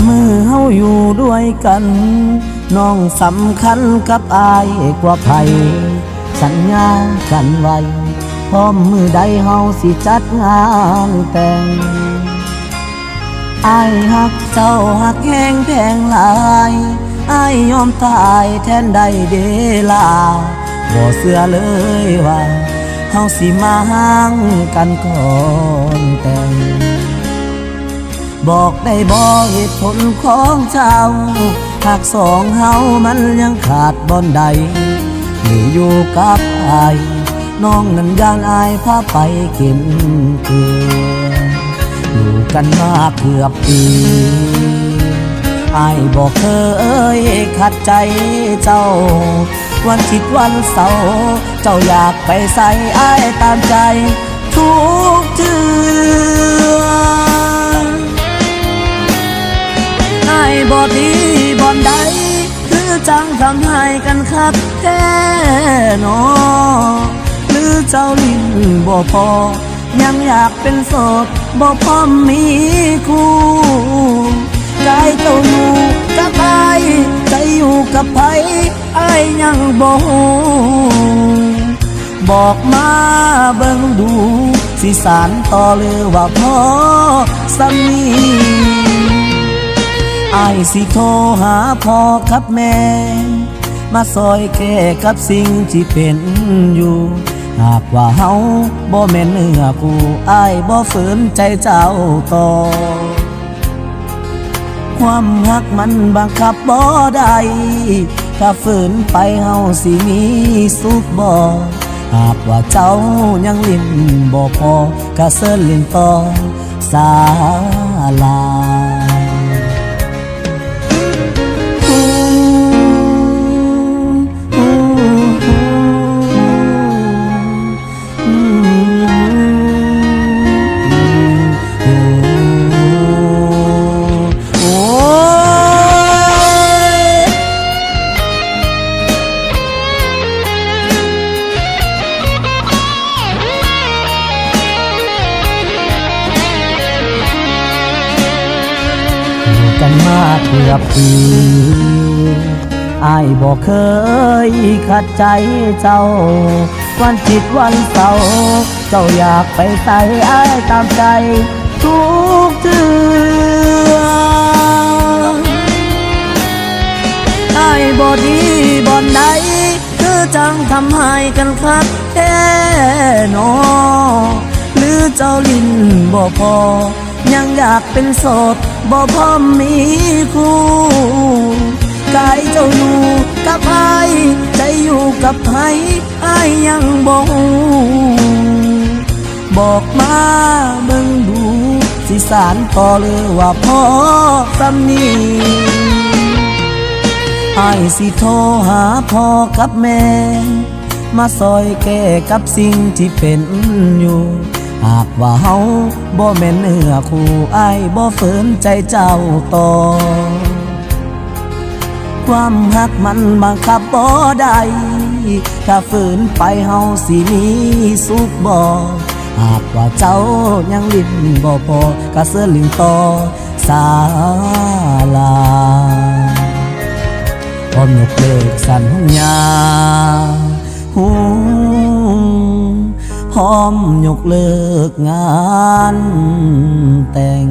มือเฮาอยู่ด้วยกันน้องสำคัญกับอายกว่าใครสัญญากันไว้พร้อมมือใดเฮาสิจัดงานแต่งอายฮักเจ้าฮักแห้งแพงหลายอายยอมตายแทนได้เดลาบ่เชื่อเลยว่าเฮาสิมาห่างกันก่อนแต่งบอกได้บ่เหตุผลของเจ้าหากสองเฮามันยังขาดบ่อนใดหรืออยู่กับอายน้องนั้นย่านอายพาไปกินเกลืออยู่กันมาเกือบปีอายบอกเคยขัดใจเจ้าวันอาทิตย์วันเสาร์เจ้าอยากไปใส่อายตามใจทุกเทื่ออายบอกดีบ่อนใดคือจังทำให้กันครับแท้หนอหรือเจ้าลิ้นบ่พอยังอยากเป็นโสดบ่พร้อมมีคู่ใจเจ้าอยู่กับใครใจอยู่กับไผอายยังบ่ฮู้บอกมาเบิ่งดูสิสานต่อหรือว่าพอสำนีอายสิโทรหาพ่อกับแม่มาซอยแก้กับสิ่งที่เป็นอยู่หากว่าเฮาบ่แม่นเนื้อคู่อายบ่ฝืนใจเจ้าต่อความรักมันบังคับบ่ได้ถ้าฝืนไปเฮาสิมีสุขบ่หากว่าเจ้ายังลิ้นบ่พอกะเสิร์นลิ้นต่อศาลากันมาเกือบปีอายบอกเคยขัดใจเจ้าวันอาทิตย์วันเสาร์เจ้าอยากไปใส่อายตามใจทุกเทื่ออายบ่ดีบ่อนใดคือจังทำให้กันคักแท้หนอหรือเจ้าลิ้นบ่พอยังอยากเป็นโสดบ่พร้อมมีคู่กายเจ้าอยู่กับไผใจอยู่กับไผอายยังบ่ฮู้บอกมาเบิ่งดูสิสานต่อหรือว่าพอสำนีอายสิโทรหาพ่อกับแม่มาซอยแก้กับสิ่งที่เป็นอยู่หากว่าเฮาบ่แม่นเนื้อคู่อายบ่ฝืนใจเจ้าต่อความรักมันบังคับบ่ได้ถ้าฝืนไปเฮาสิมีสุขบ่หากว่าเจ้ายังลิ้นบ่พอกะเสิร์นลิ้นต่อศาลาพร้อมยกเลิกสัญญาพร้อมยกเลิกงานแต่ง